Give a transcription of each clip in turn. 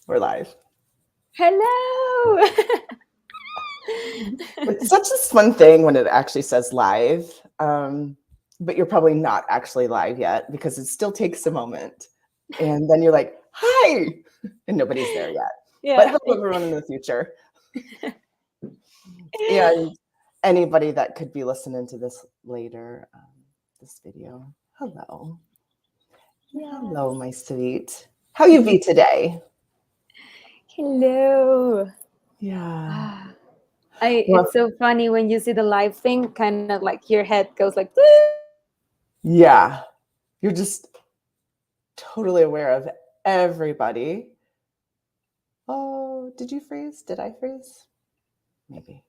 We're live. Hello. It's such a fun thing when it actually says live, but you're probably not actually live yet because it still takes a moment. And then you're like, hi, and nobody's there yet. But Yeah. hello, everyone in the future. And anybody that could be listening to this later, this video. Hello. Yeah. Hello, my sweet. How you be today? Hello. Yeah. Ah, I Well, it's so funny when you see the live thing, kind of like your head goes like yeah. You're just totally aware of everybody. Oh, did you freeze? Did I freeze? Maybe.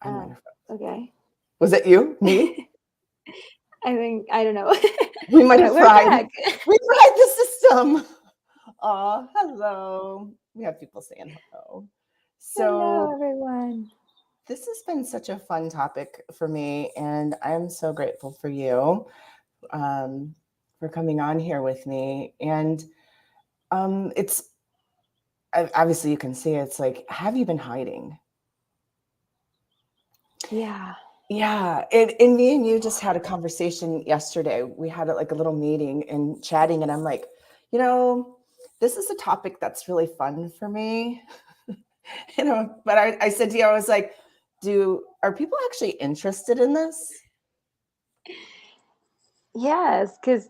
I uh, might have. okay. Was it you? Me? I think I don't know. We might have We're fried. back. We fried the system. Oh, hello. We have people saying hello. So Hello everyone. this has been such a fun topic for me, and I'm so grateful for you um, for coming on here with me. And it's obviously you can see it's like, have you been hiding? Yeah. Yeah, and me and you just had a conversation yesterday. We had like a little meeting and chatting, and I'm like, you know, this is a topic that's really fun for me, But I said to you, I was like, are people actually interested in this? Yes, because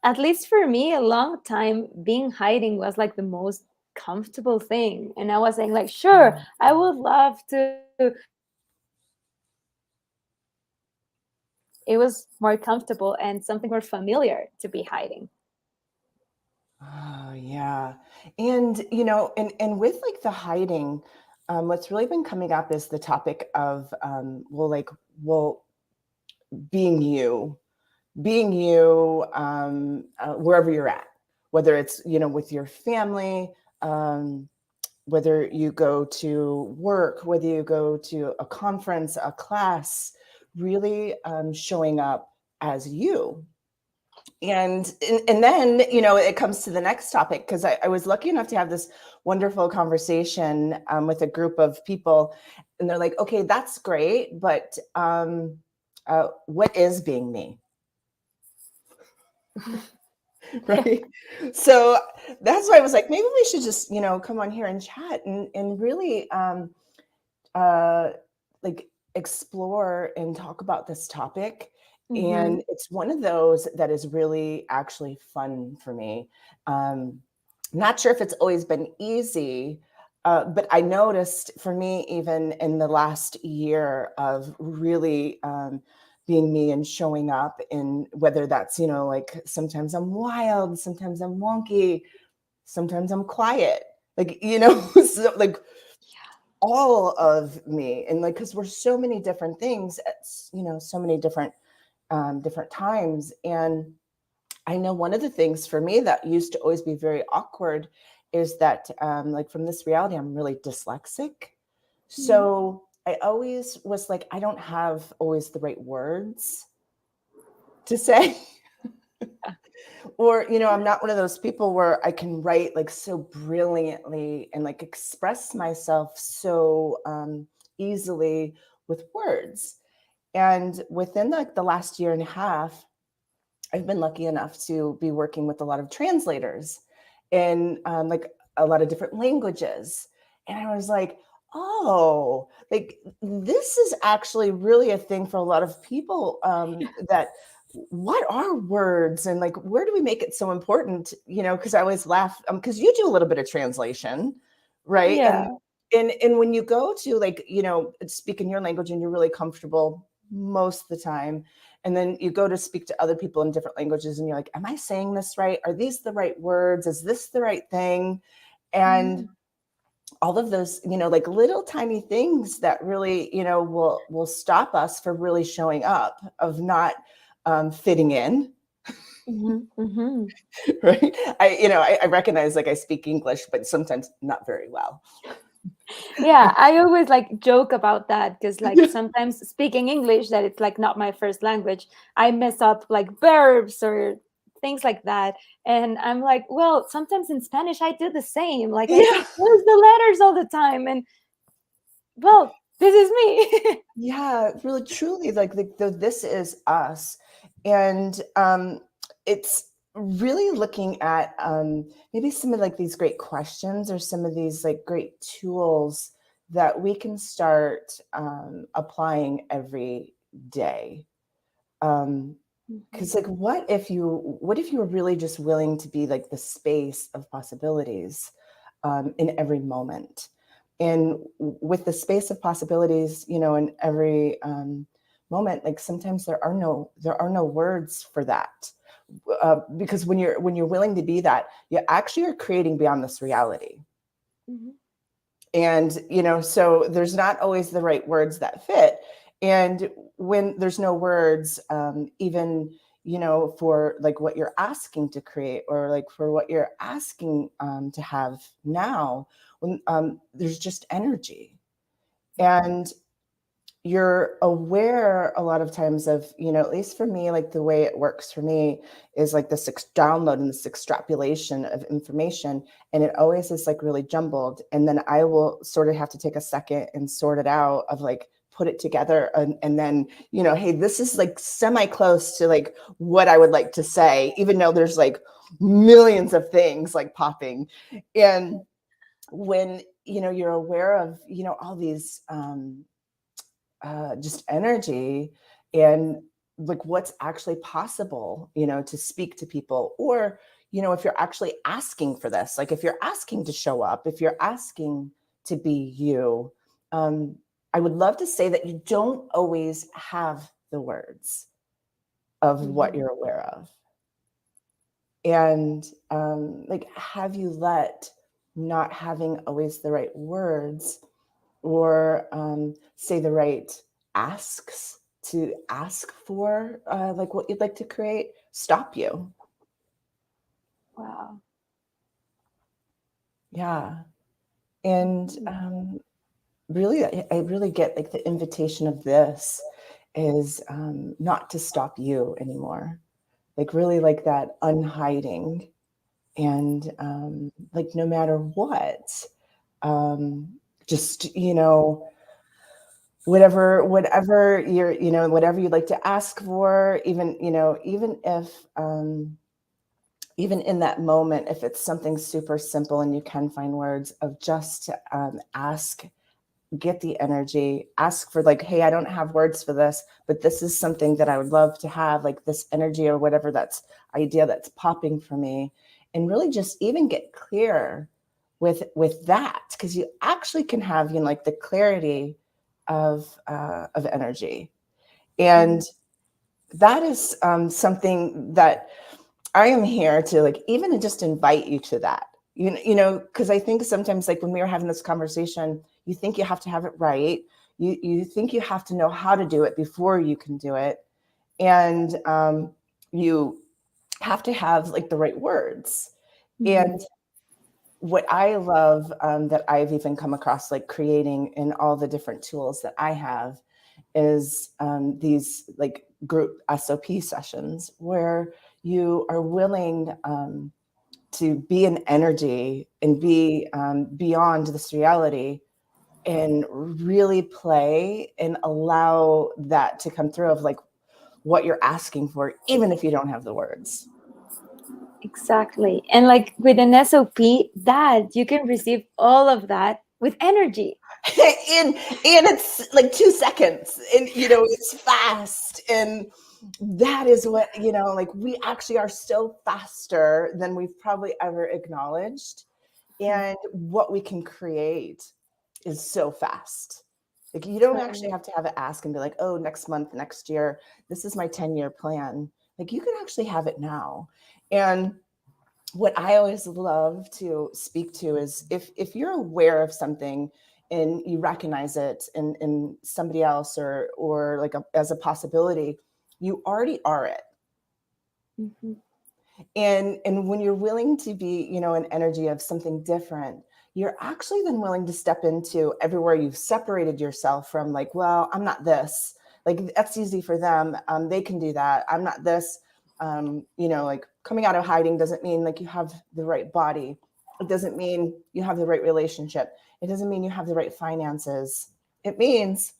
at least for me, a long time being hiding was like the most comfortable thing, and I was saying like, sure, Oh, I would love to be hiding. It was more comfortable and something more familiar to be hiding. oh, yeah. And and with like the hiding, what's really been coming up is the topic of well, being you, wherever you're at, whether it's with your family, whether you go to work, whether you go to a conference, a class, really showing up as you. And then it comes to the next topic, because I was lucky enough to have this wonderful conversation with a group of people, and they're like, okay, that's great, but what is being me? Right. So that's why I was like, maybe we should just come on here and chat and really uh like explore and talk about this topic. Mm-hmm. And it's one of those that is really actually fun for me. um Not sure if it's always been easy, but I noticed for me, even in the last year of really being me and showing up, in whether that's like sometimes I'm wild, sometimes I'm wonky, sometimes I'm quiet, like so, like all of me. And like, because we're so many different things at so many different times. And I know one of the things for me that used to always be very awkward is that like, from this reality, I'm really dyslexic. So I always was like, I don't have always the right words to say. Or I'm not one of those people where I can write like so brilliantly and like express myself so easily with words. And within like the last year and a half, I've been lucky enough to be working with a lot of translators in like a lot of different languages. And I was like, oh, like this is actually really a thing for a lot of people, that what are words, and like where do we make it so important? Because I always laugh, because you do a little bit of translation, right? Yeah. And when you go to like speak in your language and you're really comfortable most of the time, and then you go to speak to other people in different languages and you're like, am I saying this right? Are these the right words? Is this the right thing? And Mm. all of those like little tiny things that really will stop us from really showing up, of not fitting in. Mm-hmm. Mm-hmm. Right. I recognize, like, I speak English, but sometimes not very well. Yeah, I always like joke about that because like sometimes speaking English that it's like not my first language, I mess up like verbs or things like that. And I'm like, well, sometimes in Spanish I do the same. Like I Yeah. confuse the letters all the time, and well, this is me. Yeah, really, truly, like this is us, and it's really looking at maybe some of like these great questions or some of these like great tools that we can start applying every day. Because like, what if you were really just willing to be like the space of possibilities in every moment? And with the space of possibilities, in every moment, like sometimes there are no words for that, because when you're willing to be that, you actually are creating beyond this reality. Mhm. And so there's not always the right words that fit. And when there's no words, even for like what you're asking to create, or like for what you're asking to have now, when there's just energy. And you're aware a lot of times of, at least for me, like the way it works for me is like this download and this extrapolation of information. And it always is like really jumbled. And then I will sort of have to take a second and sort it out, of like put it together. And then, hey, this is like semi close to like what I would like to say, even though there's like millions of things like popping. And when, you're aware of, all these, just energy, and like what's actually possible, to speak to people, or if you're actually asking for this, like if you're asking to show up, if you're asking to be you, I would love to say that you don't always have the words of what Mhm. you're aware of. And like, have you let not having always the right words, or say the right asks to ask for like what you'd like to create, stop you? Wow. Yeah. And Mhm. really, I really get like the invitation of this is not to stop you anymore, like really like that unhiding. And like no matter what, just whatever you're, whatever you'd like to ask for, even even if even in that moment, if it's something super simple and you can find words, of just to ask, get the energy, ask for like, hey, I don't have words for this, but this is something that I would love to have, like this energy or whatever that's idea that's popping for me. And really just even get clear with that, because you actually can have, like the clarity of energy. And Mhm. that is something that I am here to like even just invite you to that. Because I think sometimes like when we were having this conversation, you think you have to have it right. You think you have to know how to do it before you can do it. And you have to have like the right words. Mhm. And what I love, that I've even come across like creating in all the different tools that I have, is these like group SOP sessions where you are willing to be an energy and be beyond this reality, and really play and allow that to come through of like what you're asking for, even if you don't have the words. Exactly. And like with an SOP, that you can receive all of that with energy. And it's like 2 seconds, and it's fast. And that is what, like we actually are so faster than we've probably ever acknowledged. And what we can create is so fast. Like you don't actually Totally. have to have it ask and be like, oh, next month, next year, this is my 10-year plan. Like you can actually have it now. And what I always love to speak to is, if you're aware of something and you recognize it in somebody else, or like as a possibility, you already are it. Mhm. And when you're willing to be, an energy of something different, you're actually then willing to step into everywhere you've separated yourself from, like, well, I'm not this. Like that's easy for them. They can do that. I'm not this. Like coming out of hiding doesn't mean like you have the right body. It doesn't mean you have the right relationship. It doesn't mean you have the right finances. It means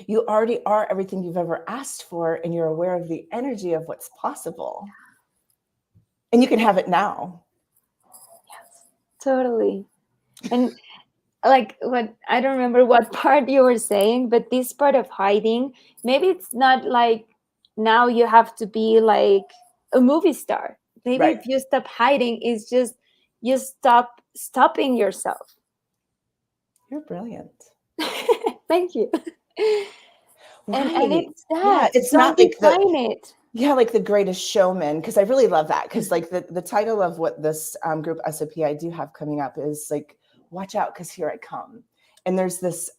you already are everything you've ever asked for, and you're aware of the energy of what's possible. And you can have it now. Yes, totally. And like what I don't remember what part you were saying, but this part of hiding, maybe it's not like now you have to be like a movie star. Maybe Right. if you stop hiding, it's just you stop stopping yourself. You're brilliant. Thank you. And Right. it's Yeah. that. It's Don't not like define it. like the greatest showman. Cause I really love that. Cause like the title of what this group SOP I do have coming up is like, watch out. Cause here I come. And there's this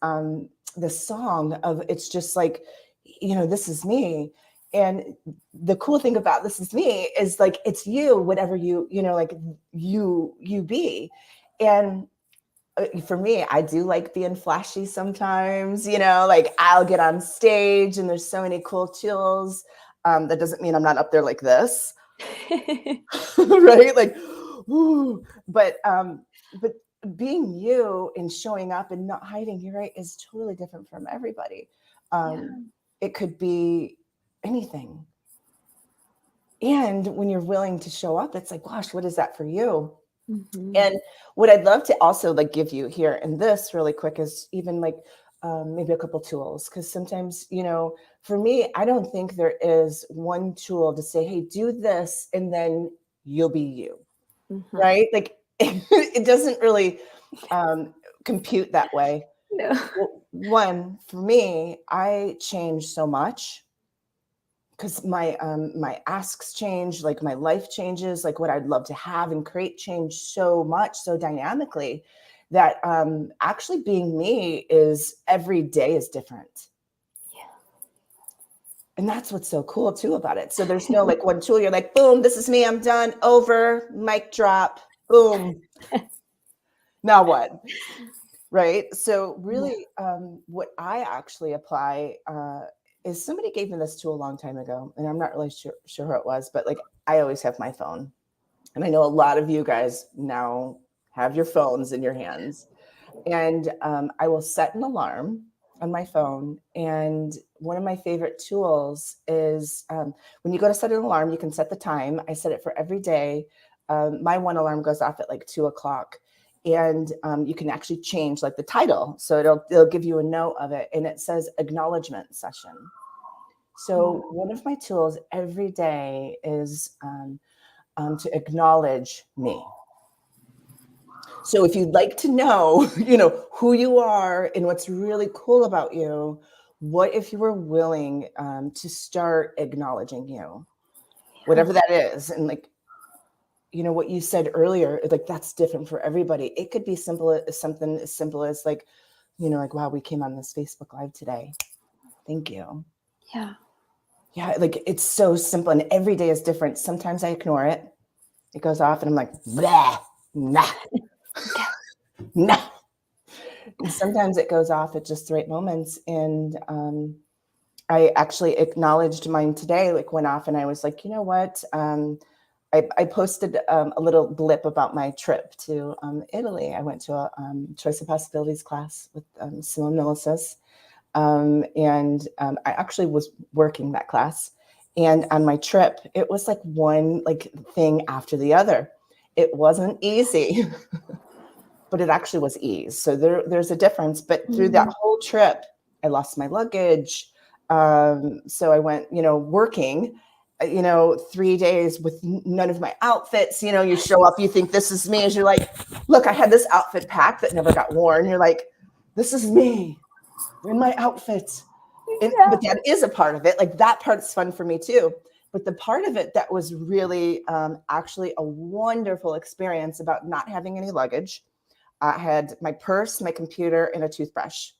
song of, it's just like, this is me. And the cool thing about this is me is like, it's you, whatever like you be. And for me, I do like being flashy sometimes, like I'll get on stage and there's so many cool tools. That doesn't mean I'm not up there like this, right? Like, ooh, but being you and showing up and not hiding, you're right, is totally different from everybody. Yeah. It could be anything. And when you're willing to show up, it's like, gosh, what is that for you? Mm-hmm. And what I'd love to also like give you here in this really quick is even like maybe a couple tools. Because sometimes, for me, I don't think there is one tool to say, hey, do this and then you'll be you, Mm-hmm. right? Like it doesn't really compute that way. No. Well, one, for me, I changed so much because my asks change, like my life changes, like what I'd love to have and create change so much, so dynamically, that actually being me is every day is different. Yeah. And that's what's so cool too about it. So there's no like one tool, you're like, boom, this is me, I'm done, over, mic drop, boom. Now what? Right. So really, what I actually apply is somebody gave me this tool a long time ago, and I'm not really sure who it was, but like I always have my phone, and I know a lot of you guys now have your phones in your hands, and I will set an alarm on my phone. And one of my favorite tools is when you go to set an alarm, you can set the time. I set it for every day. My one alarm goes off at like 2 o'clock. And you can actually change like the title. So it'll give you a note of it. And it says acknowledgement session. So one of my tools every day is to acknowledge me. So if you'd like to know, who you are and what's really cool about you, what if you were willing to start acknowledging you, whatever that is? And like, what you said earlier, like that's different for everybody. It could be something as simple as like, like, wow, we came on this Facebook Live today. Thank you. Yeah. Yeah, like it's so simple and every day is different. Sometimes I ignore it. It goes off and I'm like, blah, nah, nah. And sometimes it goes off at just the right moments. And I actually acknowledged mine today, like went off and I was like, you know what? I posted a little blip about my trip to Italy. I went to a Choice of Possibilities class with Simone Milasas. And I actually was working that class. And on my trip, it was like one like thing after the other. It wasn't easy, but it actually was ease. So there's a difference. But through that whole trip, I lost my luggage. So I went, working, 3 days with none of my outfits. You show up, you think this is me, as you're like, look, I had this outfit packed that never got worn. You're like, this is me in my outfit. But that is a part of it. Like that part's fun for me too. But the part of it that was really actually a wonderful experience about not having any luggage. I had my purse, my computer, and a toothbrush.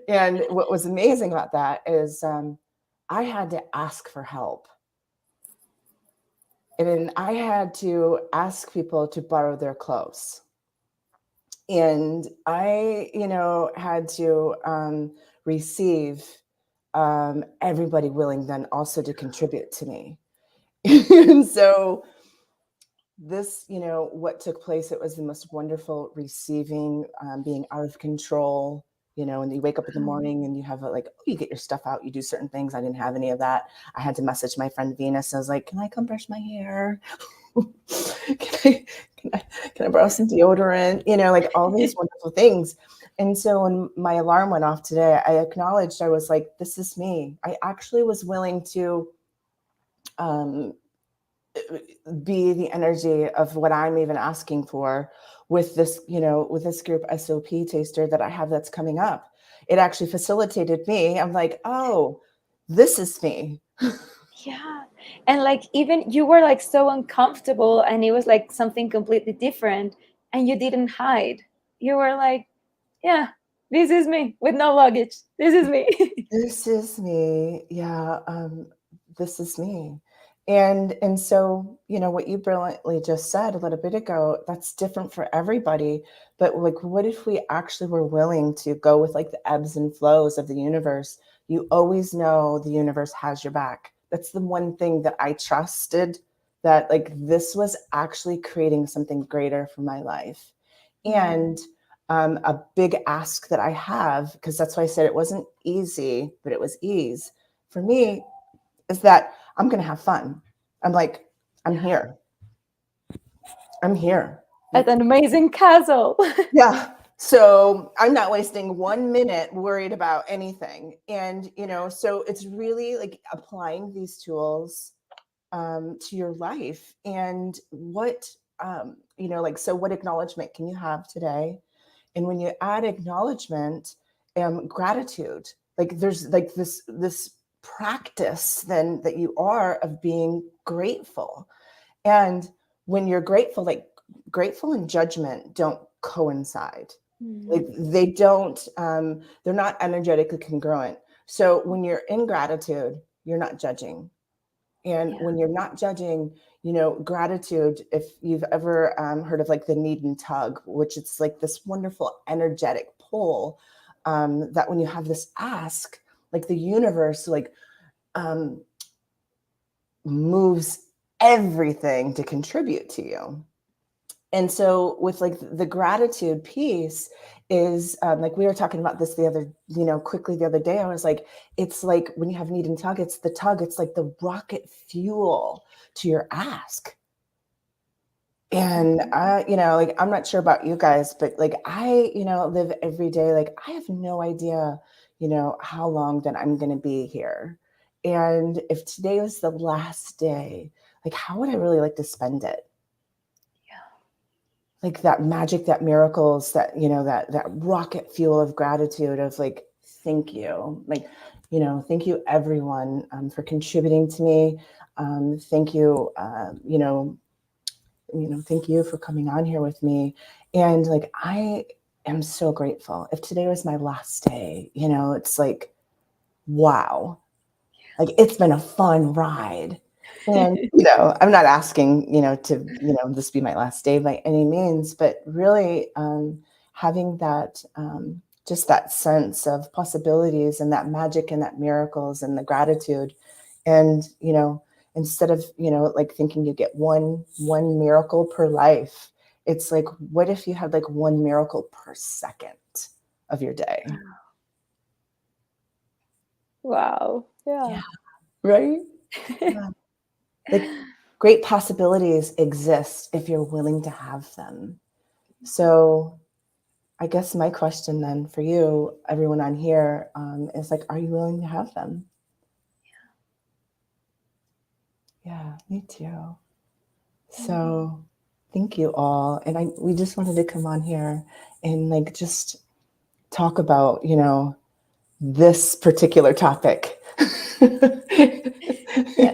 And what was amazing about that is I had to ask for help. And then I had to ask people to borrow their clothes. And I, had to receive everybody willing then also to contribute to me. And so this, what took place, it was the most wonderful receiving, being out of control, and you wake up in the morning and you have you get your stuff out, you do certain things. I didn't have any of that. I had to message my friend Venus. I was like, can I come brush my hair? Can I borrow some deodorant? All these wonderful things. And so when my alarm went off today, I acknowledged, I was like, this is me. I actually was willing to be the energy of what I'm even asking for with this, with this group SOP taster that I have that's coming up. It actually facilitated me. I'm like, oh, this is me. Yeah. And like even you were like so uncomfortable and it was like something completely different and you didn't hide. You were like, yeah, this is me with no luggage. This is me. This is me. Yeah. This is me. And so, what you brilliantly just said a little bit ago, that's different for everybody. But like, what if we actually were willing to go with like the ebbs and flows of the universe? You always know the universe has your back. That's the one thing that I trusted, that like this was actually creating something greater for my life. And a big ask that I have, because that's why I said it wasn't easy, but it was ease for me, is that I'm going to have fun. I'm like, I'm here. I'm here. At an amazing castle. Yeah. So I'm not wasting 1 minute worried about anything. And, so it's really like applying these tools to your life. And what, so what acknowledgement can you have today? And when you add acknowledgement, gratitude, like there's like this practice then that you are of being grateful. And when you're grateful, like grateful and judgment don't coincide. Like they don't, they're not energetically congruent. So when you're in gratitude, you're not judging. And when you're not judging, gratitude, if you've ever heard of like the need and tug, which it's like this wonderful energetic pull, that when you have this ask, like the universe, like moves everything to contribute to you. And so with like the gratitude piece is like we were talking about this the other, quickly the other day. I was like, it's like when you have need and tug, it's the tug, it's like the rocket fuel to your ask. And like I'm not sure about you guys, but like I, live every day, like I have no idea, how long that I'm gonna be here. And if today was the last day, like how would I really like to spend it? Like that magic, that miracles, that that rocket fuel of gratitude of like, thank you, like, thank you everyone, for contributing to me. Thank you, thank you for coming on here with me. And like I am so grateful. If today was my last day, it's like, wow, like it's been a fun ride. And, I'm not asking, to, this be my last day by any means, but really having that, just that sense of possibilities and that magic and that miracles and the gratitude. And, instead of, like thinking you get one miracle per life, it's like, what if you had like one miracle per second of your day? Wow. Yeah. Right? Yeah. Like great possibilities exist if you're willing to have them. So I guess my question then for you, everyone on here, is like, are you willing to have them? Yeah, me too. So thank you all. And we just wanted to come on here and like just talk about, this particular topic.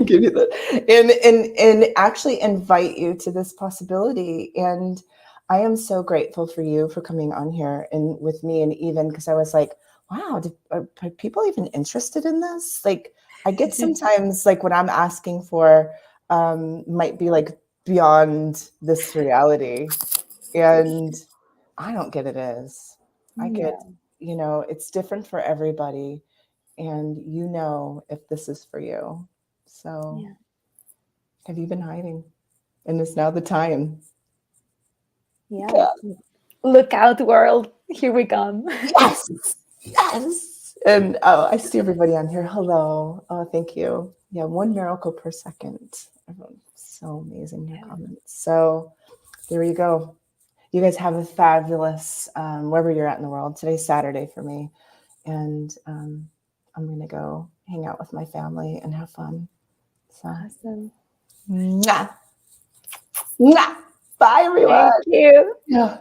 Give you the, and actually invite you to this possibility. And I am so grateful for you for coming on here and with me. And even because I was like, wow, are people even interested in this? Like I get sometimes like what I'm asking for might be like beyond this reality. And I don't get it as I get, it's different for everybody. and you know if this is for you. So Yeah. have you been hiding? And it's now the time. Yeah. Look out, world. Here we come. Yes. Yes. And I see everybody on here. Hello. Oh, thank you. Yeah, 1 miracle per second. Everyone's so amazing in your comments. So there you go. You guys have a fabulous wherever you're at in the world. Today's Saturday for me. And I'm going to go hang out with my family and have fun. So, Awesome. mwah. Mwah. Bye, everyone. Thank you. Yeah.